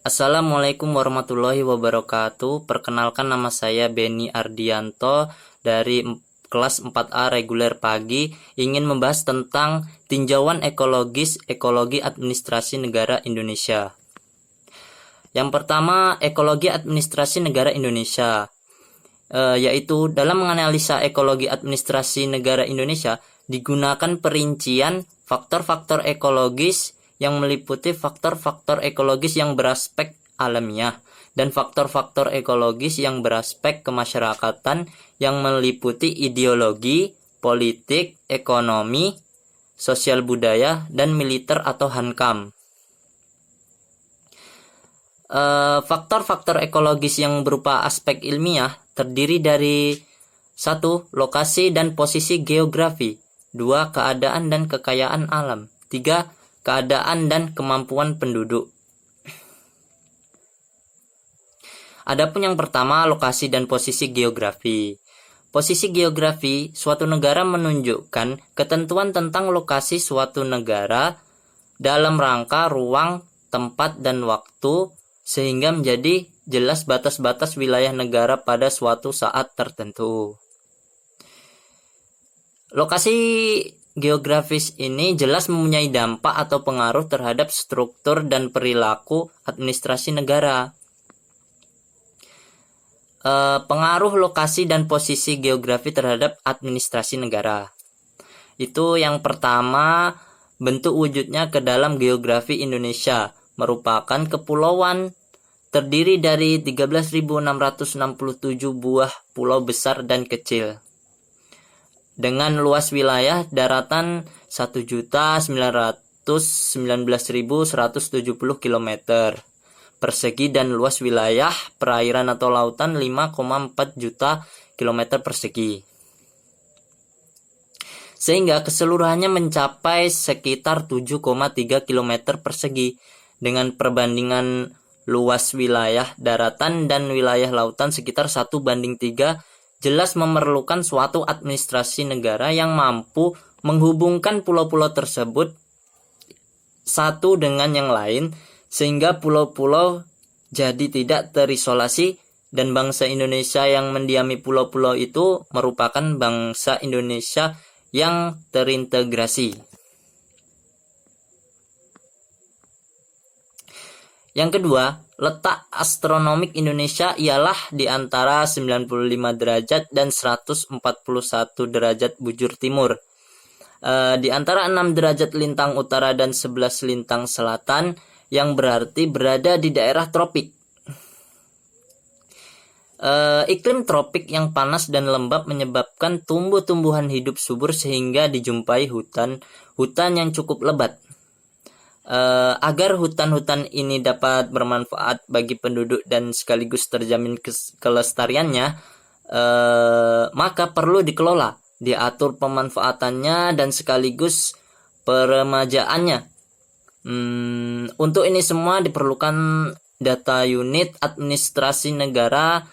Assalamualaikum warahmatullahi wabarakatuh. Perkenalkan, nama saya Beni Ardianto dari kelas 4A reguler pagi, ingin membahas tentang tinjauan ekologis ekologi administrasi negara Indonesia. Yang pertama, ekologi administrasi negara Indonesia, yaitu dalam menganalisa ekologi administrasi negara Indonesia digunakan perincian faktor-faktor ekologis yang meliputi faktor-faktor ekologis yang beraspek alamiah dan faktor-faktor ekologis yang beraspek kemasyarakatan yang meliputi ideologi, politik, ekonomi, sosial budaya, dan militer atau hankam. Faktor-faktor ekologis yang berupa aspek ilmiah terdiri dari 1. Lokasi dan posisi geografi, 2. Keadaan dan kekayaan alam, 3. Keadaan dan kemampuan penduduk. Adapun yang pertama, lokasi dan posisi geografi. Posisi geografi suatu negara menunjukkan ketentuan tentang lokasi suatu negara dalam rangka ruang, tempat, dan waktu, sehingga menjadi jelas batas-batas wilayah negara pada suatu saat tertentu. Lokasi geografis ini jelas mempunyai dampak atau pengaruh terhadap struktur dan perilaku administrasi negara. Pengaruh lokasi dan posisi geografi terhadap administrasi negara. Itu yang pertama, bentuk wujudnya ke dalam geografi Indonesia merupakan kepulauan terdiri dari 13.667 buah pulau besar dan kecil, dengan luas wilayah daratan 1.919.170 km persegi dan luas wilayah perairan atau lautan 5,4 juta km persegi, sehingga keseluruhannya mencapai sekitar 7,3 km persegi dengan perbandingan luas wilayah daratan dan wilayah lautan sekitar 1:3, jelas memerlukan suatu administrasi negara yang mampu menghubungkan pulau-pulau tersebut satu dengan yang lain, sehingga pulau-pulau jadi tidak terisolasi dan bangsa Indonesia yang mendiami pulau-pulau itu merupakan bangsa Indonesia yang terintegrasi. Yang kedua, letak astronomik Indonesia ialah di antara 95 derajat dan 141 derajat bujur timur. Di antara 6 derajat lintang utara dan 11 lintang selatan, yang berarti berada di daerah tropik. Iklim tropik yang panas dan lembab menyebabkan tumbuh-tumbuhan hidup subur sehingga dijumpai hutan yang cukup lebat. Agar hutan-hutan ini dapat bermanfaat bagi penduduk dan sekaligus terjamin kelestariannya, maka perlu dikelola, diatur pemanfaatannya, dan sekaligus peremajaannya. Untuk ini semua diperlukan data unit administrasi negara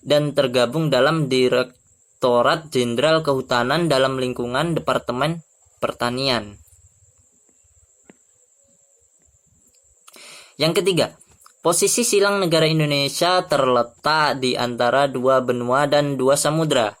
dan tergabung dalam Direktorat Jenderal Kehutanan dalam lingkungan Departemen Pertanian. Yang ketiga, posisi silang negara Indonesia terletak di antara 2 benua dan 2 samudra.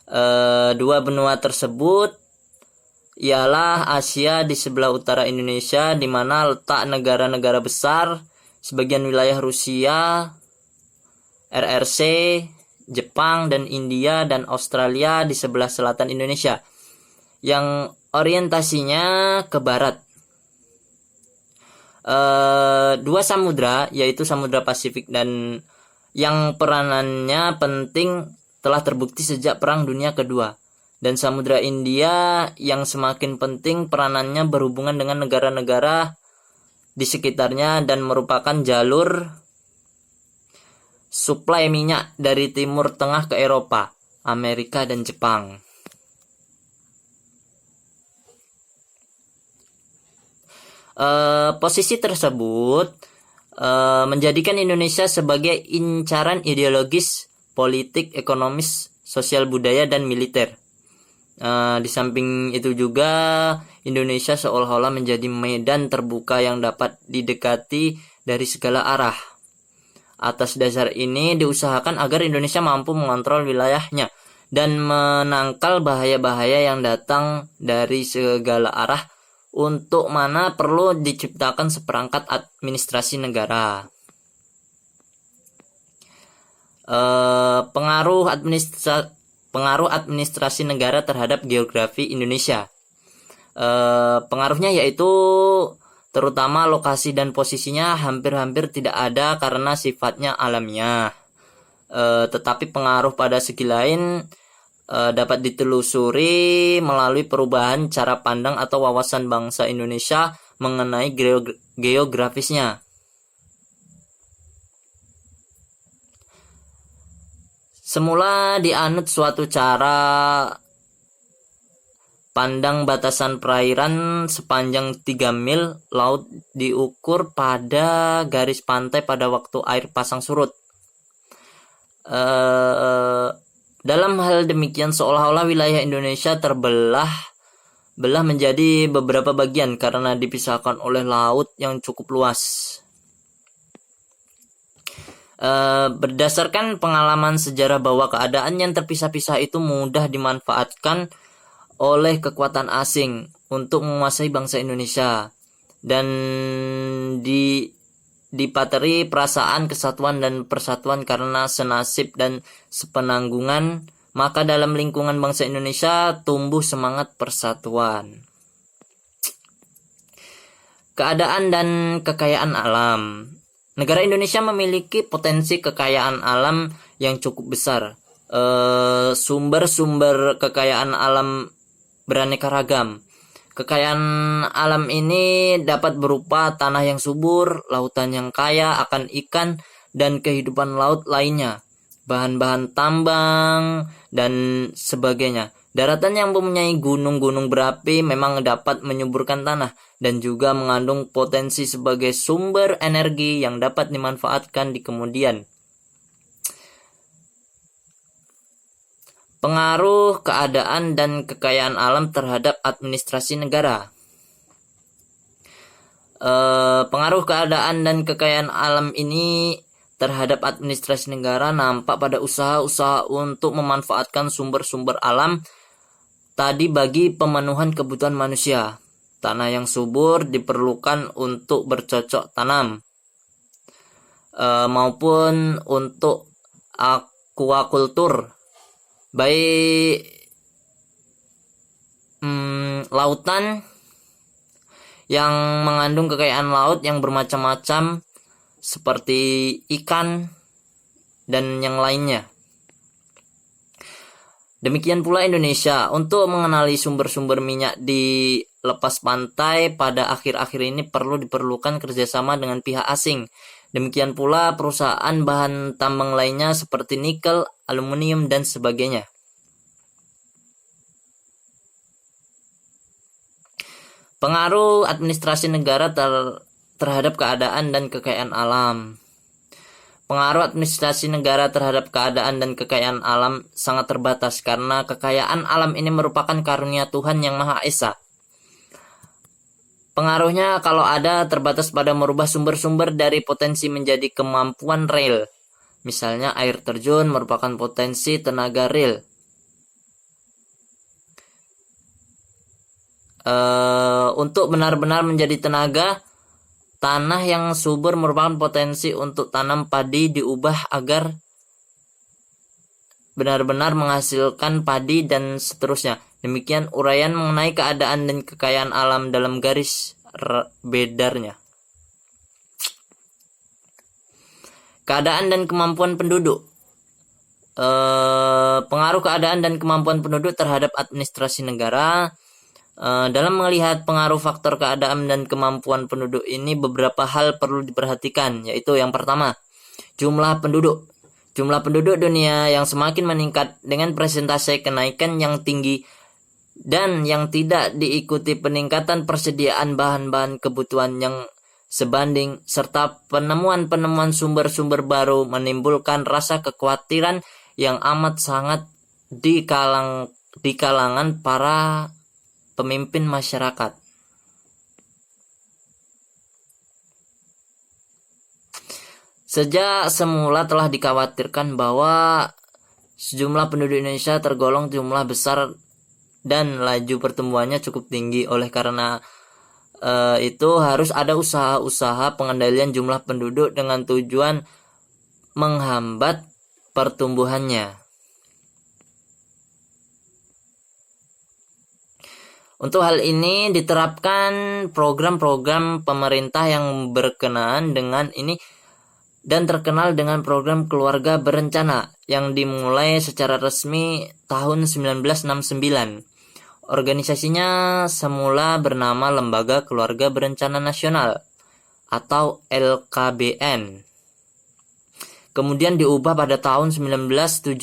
2 benua tersebut ialah Asia di sebelah utara Indonesia, di mana letak negara-negara besar, sebagian wilayah Rusia, RRC, Jepang dan India, dan Australia di sebelah selatan Indonesia, yang orientasinya ke barat. 2 samudra, yaitu Samudra Pasifik dan yang peranannya penting telah terbukti sejak Perang Dunia Kedua, dan Samudra India yang semakin penting peranannya berhubungan dengan negara-negara di sekitarnya dan merupakan jalur suplai minyak dari Timur Tengah ke Eropa, Amerika, dan Jepang. Posisi tersebut menjadikan Indonesia sebagai incaran ideologis, politik, ekonomis, sosial budaya, dan militer. Di samping itu juga Indonesia seolah-olah menjadi medan terbuka yang dapat didekati dari segala arah. Atas dasar ini diusahakan agar Indonesia mampu mengontrol wilayahnya dan menangkal bahaya-bahaya yang datang dari segala arah, untuk mana perlu diciptakan seperangkat administrasi negara. Pengaruh administrasi negara terhadap geografi Indonesia. Pengaruhnya yaitu terutama lokasi dan posisinya hampir-hampir tidak ada karena sifatnya alamiah. Tetapi pengaruh pada segi lain dapat ditelusuri melalui perubahan cara pandang atau wawasan bangsa Indonesia mengenai geografisnya. Semula dianut suatu cara pandang batasan perairan sepanjang 3 mil laut diukur pada garis pantai pada waktu air pasang surut. Dalam hal demikian seolah-olah wilayah Indonesia terbelah menjadi beberapa bagian karena dipisahkan oleh laut yang cukup luas. Berdasarkan pengalaman sejarah bahwa keadaan yang terpisah-pisah itu mudah dimanfaatkan oleh kekuatan asing untuk menguasai bangsa Indonesia, dan dipateri perasaan kesatuan dan persatuan karena senasib dan sepenanggungan, maka dalam lingkungan bangsa Indonesia tumbuh semangat persatuan. Keadaan dan kekayaan alam. Negara Indonesia memiliki potensi kekayaan alam yang cukup besar. Sumber-sumber kekayaan alam beraneka ragam. Kekayaan alam ini dapat berupa tanah yang subur, lautan yang kaya akan ikan dan kehidupan laut lainnya, bahan-bahan tambang, dan sebagainya. Daratan yang mempunyai gunung-gunung berapi memang dapat menyuburkan tanah dan juga mengandung potensi sebagai sumber energi yang dapat dimanfaatkan di kemudian. Pengaruh keadaan dan kekayaan alam terhadap administrasi negara. Pengaruh keadaan dan kekayaan alam ini terhadap administrasi negara nampak pada usaha-usaha untuk memanfaatkan sumber-sumber alam tadi bagi pemenuhan kebutuhan manusia. Tanah yang subur diperlukan untuk bercocok tanam, maupun untuk aquakultur. Baik lautan yang mengandung kekayaan laut yang bermacam-macam seperti ikan dan yang lainnya. Demikian pula Indonesia, untuk mengenali sumber-sumber minyak di lepas pantai pada akhir-akhir ini diperlukan kerjasama dengan pihak asing. Demikian pula perusahaan bahan tambang lainnya seperti nikel, aluminium, dan sebagainya. Pengaruh administrasi negara terhadap keadaan dan kekayaan alam. Pengaruh administrasi negara terhadap keadaan dan kekayaan alam sangat terbatas karena kekayaan alam ini merupakan karunia Tuhan Yang Maha Esa. Pengaruhnya kalau ada terbatas pada merubah sumber-sumber dari potensi menjadi kemampuan real. Misalnya air terjun merupakan potensi tenaga real. Untuk benar-benar menjadi tenaga, tanah yang subur merupakan potensi untuk tanam padi diubah agar benar-benar menghasilkan padi dan seterusnya. Demikian uraian mengenai keadaan dan kekayaan alam dalam garis bedarnya. Keadaan dan kemampuan penduduk. Pengaruh keadaan dan kemampuan penduduk terhadap administrasi negara. Dalam melihat pengaruh faktor keadaan dan kemampuan penduduk ini, beberapa hal perlu diperhatikan, yaitu yang pertama, jumlah penduduk. Jumlah penduduk dunia yang semakin meningkat dengan persentase kenaikan yang tinggi dan yang tidak diikuti peningkatan persediaan bahan-bahan kebutuhan yang sebanding, serta penemuan-penemuan sumber-sumber baru menimbulkan rasa kekhawatiran yang amat sangat di kalangan para pemimpin masyarakat. Sejak semula telah dikhawatirkan bahwa sejumlah penduduk Indonesia tergolong jumlah besar dan laju pertumbuhannya cukup tinggi. Oleh karena itu harus ada usaha-usaha pengendalian jumlah penduduk dengan tujuan menghambat pertumbuhannya. Untuk hal ini diterapkan program-program pemerintah yang berkenaan dengan ini dan terkenal dengan program keluarga berencana yang dimulai secara resmi tahun 1969. Organisasinya semula bernama Lembaga Keluarga Berencana Nasional atau LKBN. Kemudian diubah pada tahun 1970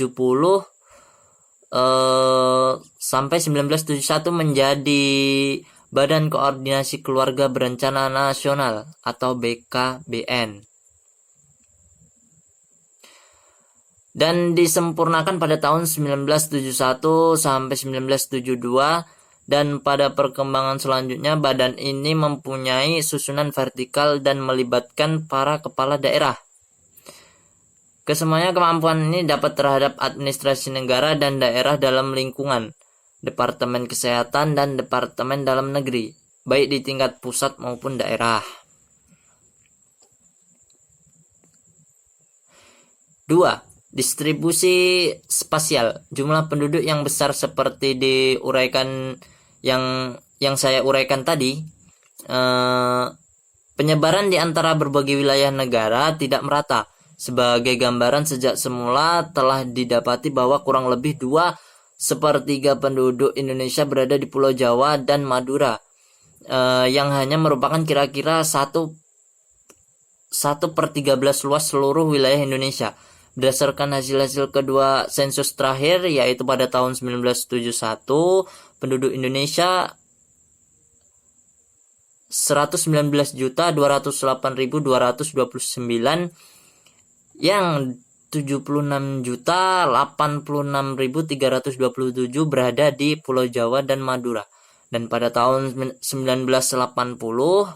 sampai 1971 menjadi Badan Koordinasi Keluarga Berencana Nasional atau BKBN. Dan disempurnakan pada tahun 1971 sampai 1972, dan pada perkembangan selanjutnya badan ini mempunyai susunan vertikal dan melibatkan para kepala daerah. Kesemuanya kemampuan ini dapat terhadap administrasi negara dan daerah dalam lingkungan, Departemen Kesehatan dan Departemen Dalam Negeri, baik di tingkat pusat maupun daerah. 2. Distribusi spasial. Jumlah penduduk yang besar seperti diuraikan yang saya uraikan tadi, penyebaran di antara berbagai wilayah negara tidak merata. Sebagai gambaran, sejak semula telah didapati bahwa kurang lebih 2/3 penduduk Indonesia berada di Pulau Jawa dan Madura, yang hanya merupakan kira-kira 1/13 luas seluruh wilayah Indonesia. Berdasarkan hasil-hasil kedua sensus terakhir, yaitu pada tahun 1971, penduduk Indonesia 119.208.229, yang 76.086.327 berada di Pulau Jawa dan Madura. Dan pada tahun 1980,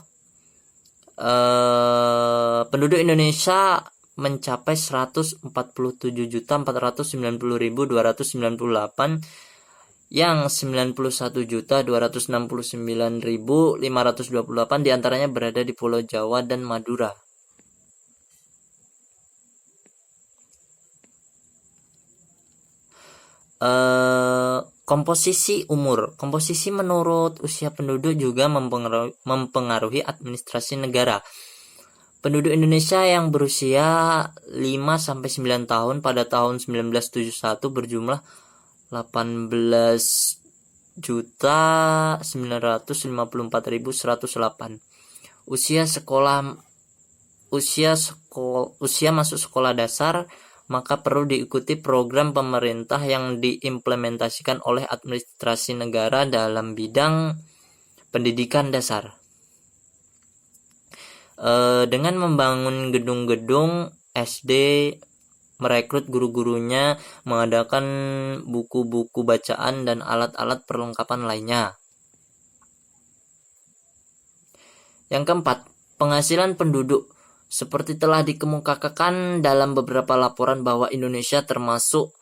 penduduk Indonesia mencapai 147.490.298, yang 91.269.528 diantaranya berada di Pulau Jawa dan Madura. Komposisi umur. Komposisi menurut usia penduduk juga mempengaruhi administrasi negara. Penduduk Indonesia yang berusia 5-9 tahun pada tahun 1971 berjumlah 18.954.108. Usia masuk sekolah dasar, maka perlu diikuti program pemerintah yang diimplementasikan oleh administrasi negara dalam bidang pendidikan dasar. Dengan membangun gedung-gedung SD, merekrut guru-gurunya, mengadakan buku-buku bacaan dan alat-alat perlengkapan lainnya. Yang keempat, penghasilan penduduk. Seperti telah dikemukakan dalam beberapa laporan bahwa Indonesia termasuk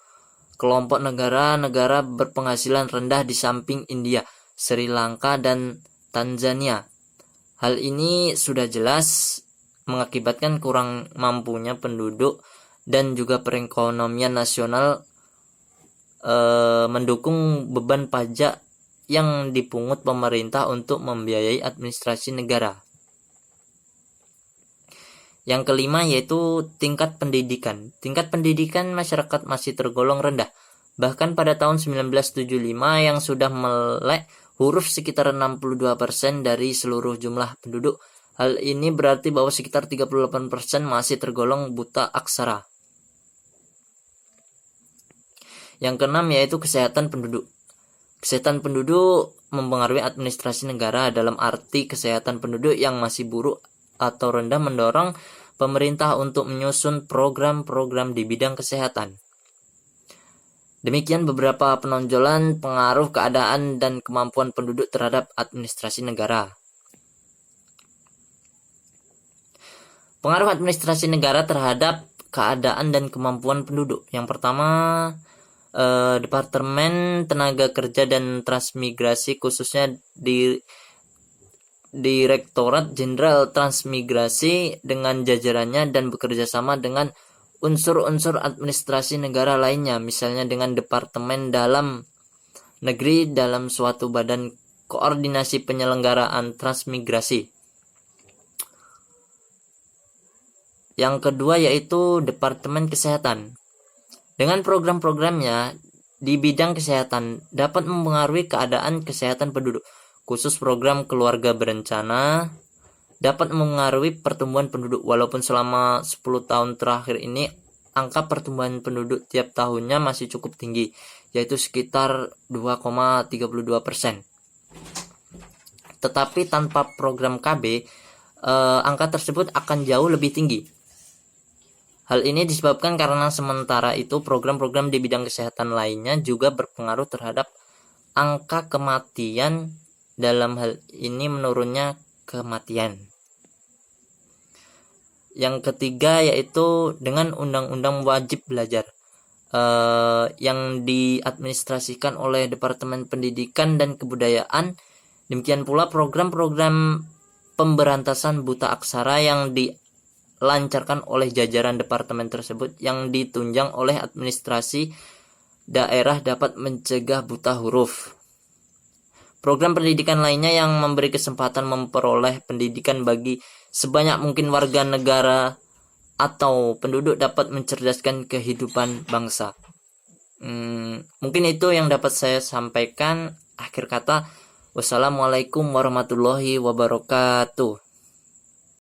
kelompok negara-negara berpenghasilan rendah di samping India, Sri Lanka, dan Tanzania. Hal ini sudah jelas mengakibatkan kurang mampunya penduduk dan juga perekonomian nasional mendukung beban pajak yang dipungut pemerintah untuk membiayai administrasi negara. Yang kelima yaitu tingkat pendidikan. Tingkat pendidikan masyarakat masih tergolong rendah. Bahkan pada tahun 1975 yang sudah melek huruf sekitar 62% dari seluruh jumlah penduduk. Hal ini berarti bahwa sekitar 38% masih tergolong buta aksara. Yang keenam yaitu kesehatan penduduk. Kesehatan penduduk mempengaruhi administrasi negara dalam arti kesehatan penduduk yang masih buruk atau rendah mendorong pemerintah untuk menyusun program-program di bidang kesehatan. Demikian beberapa penonjolan pengaruh keadaan dan kemampuan penduduk terhadap administrasi negara. Pengaruh administrasi negara terhadap keadaan dan kemampuan penduduk. Yang pertama, Departemen Tenaga Kerja dan Transmigrasi, khususnya di Direktorat Jenderal Transmigrasi dengan jajarannya dan bekerja sama dengan unsur-unsur administrasi negara lainnya, misalnya dengan Departemen Dalam Negeri dalam suatu badan koordinasi penyelenggaraan transmigrasi. Yang kedua yaitu Departemen Kesehatan. Dengan program-programnya di bidang kesehatan dapat mempengaruhi keadaan kesehatan penduduk, khusus program keluarga berencana dapat mempengaruhi pertumbuhan penduduk. Walaupun selama 10 tahun terakhir ini angka pertumbuhan penduduk tiap tahunnya masih cukup tinggi, yaitu sekitar 2,32%. Tetapi tanpa program KB, angka tersebut akan jauh lebih tinggi. Hal ini disebabkan karena sementara itu program-program di bidang kesehatan lainnya juga berpengaruh terhadap angka kematian, dalam hal ini menurunnya kematian. Yang ketiga yaitu dengan undang-undang wajib belajar yang diadministrasikan oleh Departemen Pendidikan dan Kebudayaan. Demikian pula program-program pemberantasan buta aksara yang dilancarkan oleh jajaran departemen tersebut yang ditunjang oleh administrasi daerah dapat mencegah buta huruf. Program pendidikan lainnya yang memberi kesempatan memperoleh pendidikan bagi sebanyak mungkin warga negara atau penduduk dapat mencerdaskan kehidupan bangsa. Mungkin itu yang dapat saya sampaikan. Akhir kata, wassalamualaikum warahmatullahi wabarakatuh.